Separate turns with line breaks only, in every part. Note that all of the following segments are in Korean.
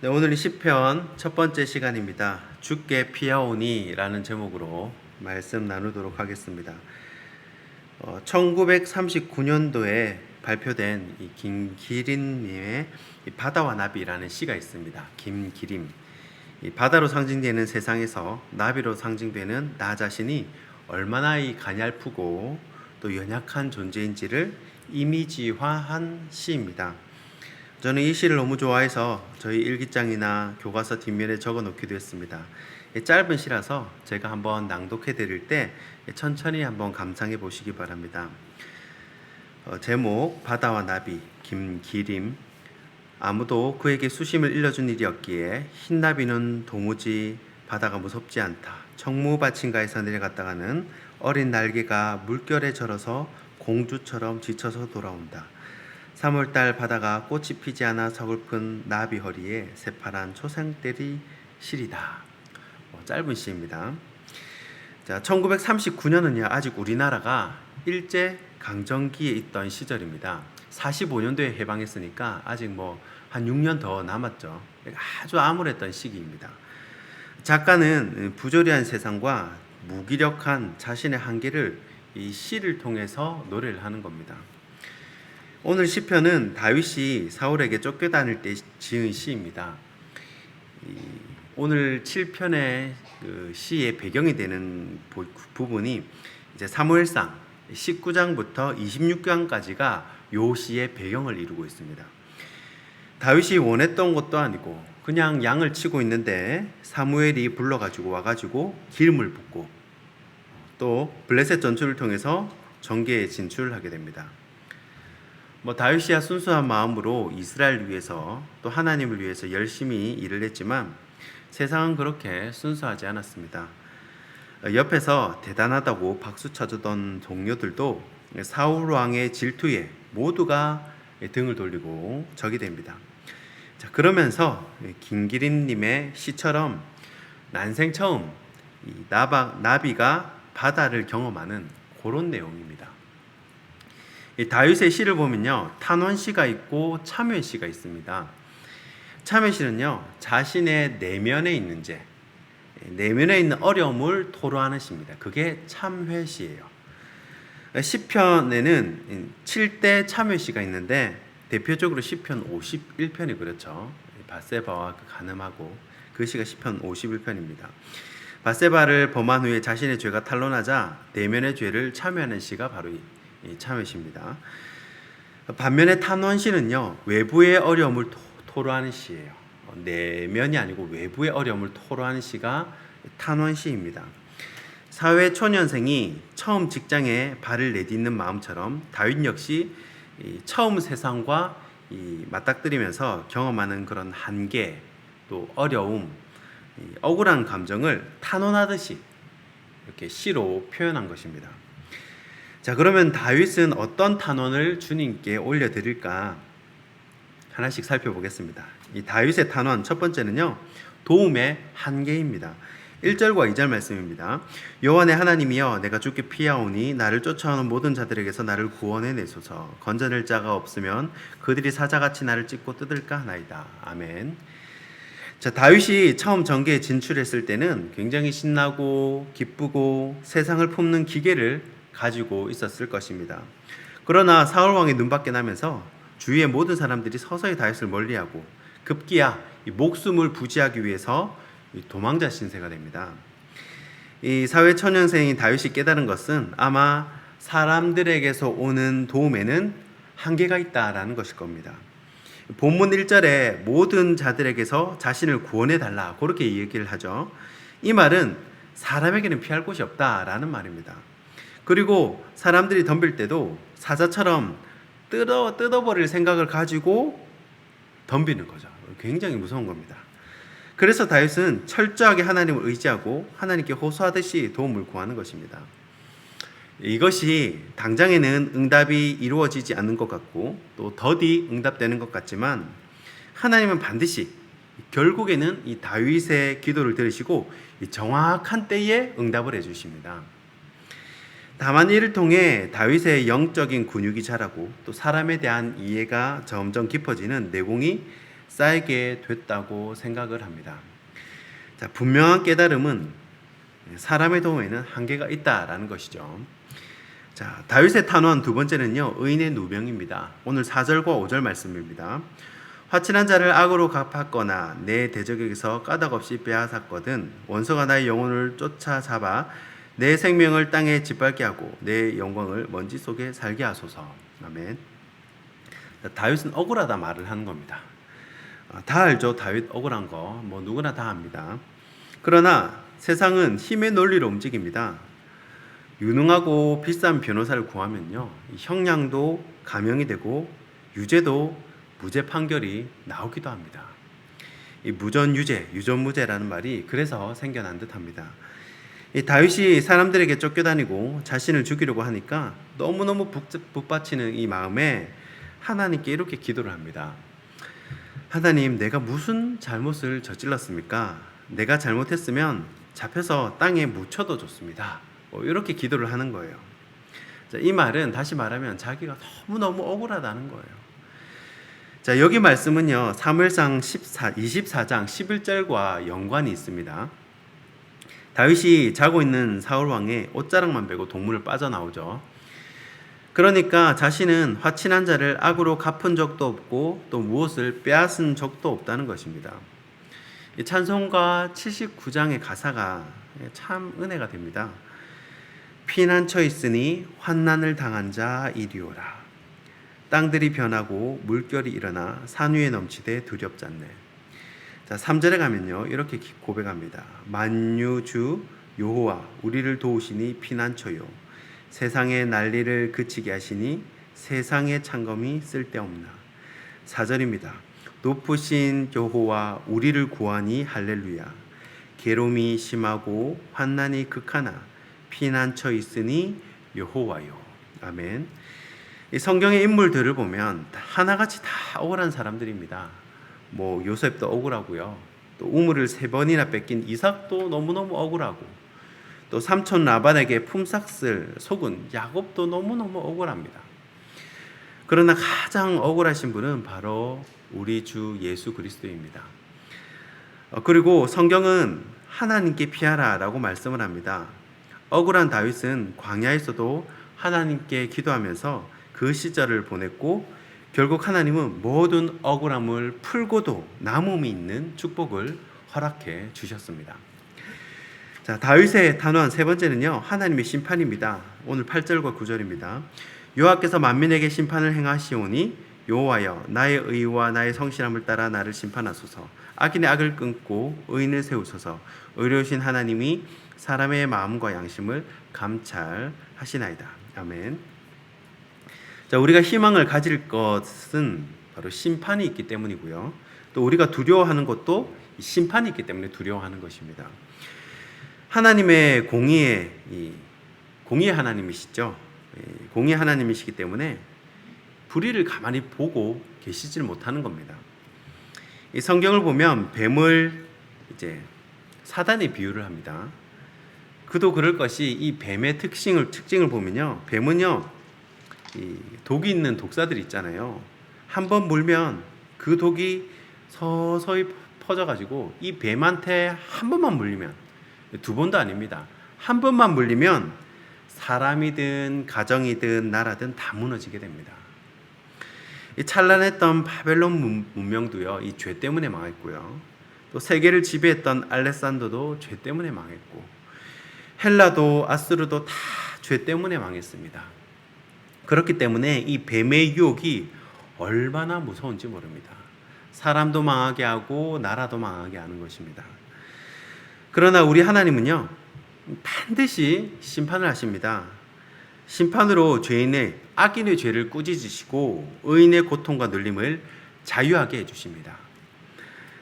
네, 오늘은 시편 첫 번째 시간입니다. 주께 피하오니라는 제목으로 말씀 나누도록 하겠습니다. 1939년도에 발표된 이 김기린님의 바다와 나비라는 시가 있습니다. 김기림. 이 바다로 상징되는 세상에서 나비로 상징되는 나 자신이 얼마나 이 가냘프고 또 연약한 존재인지를 이미지화한 시입니다. 저는 이 시를 너무 좋아해서 저희 일기장이나 교과서 뒷면에 적어 놓기도 했습니다. 짧은 시라서 제가 한번 낭독해 드릴 때 천천히 한번 감상해 보시기 바랍니다. 제목 바다와 나비 김기림. 아무도 그에게 수심을 일러준 일이 없기에 흰 나비는 도무지 바다가 무섭지 않다. 청무 받침가에서 내려갔다가는 어린 날개가 물결에 절어서 공주처럼 지쳐서 돌아온다. 3월달 바다가 꽃이 피지 않아 서글픈 나비 허리에 새파란 초생떼리 시리다. 짧은 시입니다. 자, 1939년은요 아직 우리나라가 일제 강점기에 있던 시절입니다. 45년도에 해방했으니까 아직 한 6년 더 남았죠. 아주 암울했던 시기입니다. 작가는 부조리한 세상과 무기력한 자신의 한계를 이 시를 통해서 노래를 하는 겁니다. 오늘 시편은 다윗이 사울에게 쫓겨다닐 때 지은 시입니다. 오늘 7편의 그 시의 배경이 되는 부분이 이제 사무엘상 19장부터 26장까지가 요 시의 배경을 이루고 있습니다. 다윗이 원했던 것도 아니고 그냥 양을 치고 있는데 사무엘이 불러가지고 와가지고 기름을 붓고 또 블레셋 전투를 통해서 정계에 진출하게 됩니다. 다윗이야 순수한 마음으로 이스라엘을 위해서 또 하나님을 위해서 열심히 일을 했지만 세상은 그렇게 순수하지 않았습니다. 옆에서 대단하다고 박수 쳐주던 동료들도 사울 왕의 질투에 모두가 등을 돌리고 적이 됩니다. 자, 그러면서 김기림님의 시처럼 난생 처음 나비가 바다를 경험하는 그런 내용입니다. 이 다윗의 시를 보면요 탄원시가 있고 참회시가 있습니다. 참회시는요 자신의 내면에 있는 죄, 내면에 있는 어려움을 토로하는 시입니다. 그게 참회시예요. 시편에는 7대 참회시가 있는데 대표적으로 시편 51편이 그렇죠. 밧세바와 그 간음하고 그 시가 시편 51편입니다. 밧세바를 범한 후에 자신의 죄가 탄로나자 내면의 죄를 참회하는 시가 바로 이 참회시입니다. 반면에 탄원시는요 외부의 어려움을 토로하는 시예요. 내면이 아니고 외부의 어려움을 토로하는 시가 탄원시입니다. 사회 초년생이 처음 직장에 발을 내딛는 마음처럼 다윗 역시 처음 세상과 맞닥뜨리면서 경험하는 그런 한계 또 어려움, 억울한 감정을 탄원하듯이 이렇게 시로 표현한 것입니다. 자, 그러면 다윗은 어떤 탄원을 주님께 올려드릴까 하나씩 살펴보겠습니다. 이 다윗의 탄원 첫 번째는요 도움의 한계입니다. 1절과 2절 말씀입니다. 여호와 내 하나님이여 내가 주께 피하오니 나를 쫓아오는 모든 자들에게서 나를 구원해내소서. 건져낼 자가 없으면 그들이 사자같이 나를 찢고 뜯을까 하나이다. 아멘. 자, 다윗이 처음 정계에 진출했을 때는 굉장히 신나고 기쁘고 세상을 품는 기계를 가지고 있었을 것입니다. 그러나 사울 왕의 눈밖에 나면서 주위의 모든 사람들이 서서히 다윗을 멀리하고 급기야 목숨을 부지하기 위해서 도망자 신세가 됩니다. 이 사회 초년생인 다윗이 깨달은 것은 아마 사람들에게서 오는 도움에는 한계가 있다라는 것일 겁니다. 본문 1절에 모든 자들에게서 자신을 구원해 달라 그렇게 얘기를 하죠. 이 말은 사람에게는 피할 곳이 없다라는 말입니다. 그리고 사람들이 덤빌 때도 사자처럼 뜯어버릴 생각을 가지고 덤비는 거죠. 굉장히 무서운 겁니다. 그래서 다윗은 철저하게 하나님을 의지하고 하나님께 호소하듯이 도움을 구하는 것입니다. 이것이 당장에는 응답이 이루어지지 않는 것 같고 또 더디 응답되는 것 같지만 하나님은 반드시 결국에는 이 다윗의 기도를 들으시고 이 정확한 때에 응답을 해주십니다. 다만 이를 통해 다윗의 영적인 근육이 자라고 또 사람에 대한 이해가 점점 깊어지는 내공이 쌓이게 됐다고 생각을 합니다. 자, 분명한 깨달음은 사람의 도움에는 한계가 있다라는 것이죠. 자, 다윗의 탄원 두 번째는요, 의인의 누명입니다. 오늘 4절과 5절 말씀입니다. 화친한 자를 악으로 갚았거나 내 대적에게서 까닭없이 빼앗았거든 원수가 나의 영혼을 쫓아잡아 내 생명을 땅에 짓밟게 하고 내 영광을 먼지 속에 살게 하소서. 아멘. 자, 다윗은 억울하다 말을 하는 겁니다. 다 알죠. 다윗 억울한 거 뭐 누구나 다 압니다. 그러나 세상은 힘의 논리로 움직입니다. 유능하고 비싼 변호사를 구하면요, 형량도 감형이 되고 유죄도 무죄 판결이 나오기도 합니다. 이 무전유죄, 유전무죄라는 말이 그래서 생겨난 듯합니다. 이 다윗이 사람들에게 쫓겨다니고 자신을 죽이려고 하니까 너무너무 북받치는 이 마음에 하나님께 이렇게 기도를 합니다. 하나님, 내가 무슨 잘못을 저질렀습니까? 내가 잘못했으면 잡혀서 땅에 묻혀도 좋습니다. 이렇게 기도를 하는 거예요. 자, 이 말은 다시 말하면 자기가 너무너무 억울하다는 거예요. 자, 여기 말씀은요, 사무엘상 24장 11절과 연관이 있습니다. 다윗이 자고 있는 사울 왕의 옷자락만 베고 동물을 빠져나오죠. 그러니까 자신은 화친한 자를 악으로 갚은 적도 없고 또 무엇을 빼앗은 적도 없다는 것입니다. 이 찬송가 79장의 가사가 참 은혜가 됩니다. 피난처 있으니 환난을 당한 자 이리오라. 땅들이 변하고 물결이 일어나 산 위에 넘치되 두렵지 않네. 자, 3절에 가면요, 이렇게 고백합니다. 만유주 여호와 우리를 도우시니 피난처요. 세상의 난리를 그치게 하시니 세상의 창검이 쓸데없나. 4절입니다. 높으신 여호와 우리를 구하니 할렐루야. 괴로움이 심하고 환난이 극하나 피난처 있으니 여호와요. 아멘. 이 성경의 인물들을 보면 하나같이 다 억울한 사람들입니다. 뭐 요셉도 억울하고요. 또 우물을 3번이나 뺏긴 이삭도 너무너무 억울하고, 또 삼촌 라반에게 품삯을 속은 야곱도 너무너무 억울합니다. 그러나 가장 억울하신 분은 바로 우리 주 예수 그리스도입니다. 그리고 성경은 하나님께 피하라라고 말씀을 합니다. 억울한 다윗은 광야에서도 하나님께 기도하면서 그 시절을 보냈고, 결국 하나님은 모든 억울함을 풀고도 남음이 있는 축복을 허락해 주셨습니다. 자, 다윗의 단원 세 번째는요, 하나님의 심판입니다. 오늘 8절과 9절입니다. 여호와께서 만민에게 심판을 행하시오니 여호와여 나의 의와 나의 성실함을 따라 나를 심판하소서. 악인의 악을 끊고 의인을 세우소서. 의로우신 하나님이 사람의 마음과 양심을 감찰하시나이다. 아멘. 자, 우리가 희망을 가질 것은 바로 심판이 있기 때문이고요. 또 우리가 두려워하는 것도 심판이 있기 때문에 두려워하는 것입니다. 하나님의 공의의 하나님이시죠. 공의의 하나님이시기 때문에 불의를 가만히 보고 계시질 못하는 겁니다. 이 성경을 보면 뱀을 이제 사단의 비유를 합니다. 그도 그럴 것이 이 뱀의 특징을 보면요, 뱀은요, 이 독이 있는 독사들 있잖아요. 한번 물면 그 독이 서서히 퍼져가지고 이 뱀한테 한 번만 물리면, 2번도 아닙니다, 한 번만 물리면 사람이든 가정이든 나라든 다 무너지게 됩니다. 이 찬란했던 바벨론 문명도요, 이 죄 때문에 망했고요. 또 세계를 지배했던 알렉산더도 죄 때문에 망했고, 헬라도 아수르도 다 죄 때문에 망했습니다. 그렇기 때문에 이 뱀의 유혹이 얼마나 무서운지 모릅니다. 사람도 망하게 하고 나라도 망하게 하는 것입니다. 그러나 우리 하나님은요, 반드시 심판을 하십니다. 심판으로 악인의 죄를 꾸짖으시고 의인의 고통과 눌림을 자유하게 해주십니다.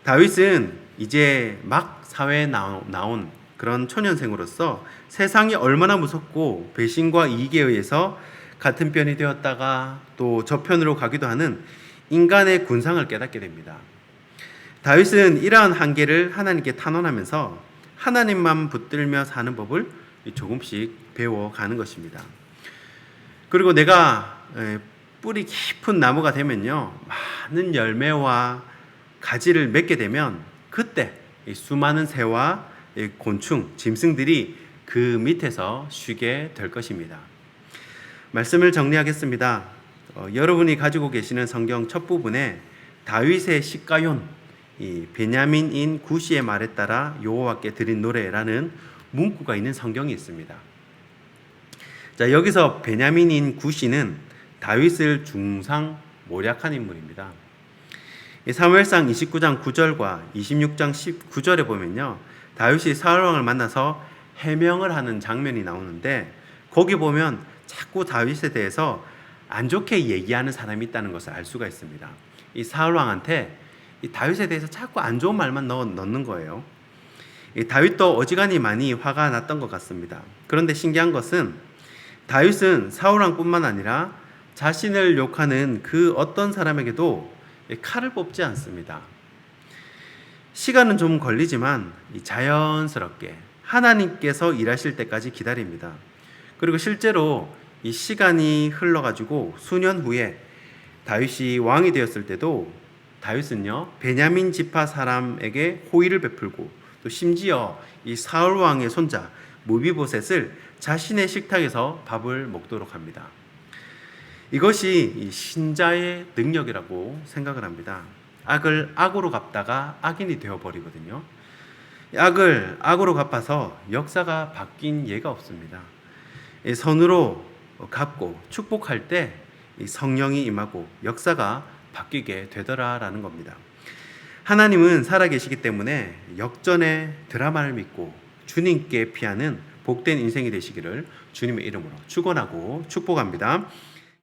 다윗은 이제 막 사회에 나온 그런 초년생으로서 세상이 얼마나 무섭고 배신과 이익에 의해서 같은 편이 되었다가 또 저편으로 가기도 하는 인간의 군상을 깨닫게 됩니다. 다윗은 이러한 한계를 하나님께 탄원하면서 하나님만 붙들며 사는 법을 조금씩 배워가는 것입니다. 그리고 내가 뿌리 깊은 나무가 되면요, 많은 열매와 가지를 맺게 되면 그때 이 수많은 새와 이 곤충, 짐승들이 그 밑에서 쉬게 될 것입니다. 말씀을 정리하겠습니다. 여러분이 가지고 계시는 성경 첫 부분에 다윗의 시가yon, 이 베냐민인 구시의 말에 따라 여호와께 드린 노래라는 문구가 있는 성경이 있습니다. 자, 여기서 베냐민인 구시는 다윗을 중상 모략한 인물입니다. 사무엘상 29장 9절과 26장 19절에 보면요, 다윗이 사울 왕을 만나서 해명을 하는 장면이 나오는데 거기 보면 자꾸 다윗에 대해서 안 좋게 얘기하는 사람이 있다는 것을 알 수가 있습니다. 이 사울 왕한테 이 다윗에 대해서 자꾸 안 좋은 말만 넣는 거예요. 이 다윗도 어지간히 많이 화가 났던 것 같습니다. 그런데 신기한 것은 다윗은 사울 왕뿐만 아니라 자신을 욕하는 그 어떤 사람에게도 칼을 뽑지 않습니다. 시간은 좀 걸리지만 자연스럽게 하나님께서 일하실 때까지 기다립니다. 그리고 실제로 이 시간이 흘러가지고 수년 후에 다윗이 왕이 되었을 때도 다윗은요, 베냐민 지파 사람에게 호의를 베풀고 또 심지어 이 사울 왕의 손자 무비보셋을 자신의 식탁에서 밥을 먹도록 합니다. 이것이 이 신자의 능력이라고 생각을 합니다. 악을 악으로 갚다가 악인이 되어버리거든요. 악을 악으로 갚아서 역사가 바뀐 예가 없습니다. 선으로 갚고 축복할 때 성령이 임하고 역사가 바뀌게 되더라라는 겁니다. 하나님은 살아계시기 때문에 역전의 드라마를 믿고 주님께 피하는 복된 인생이 되시기를 주님의 이름으로 축원하고 축복합니다.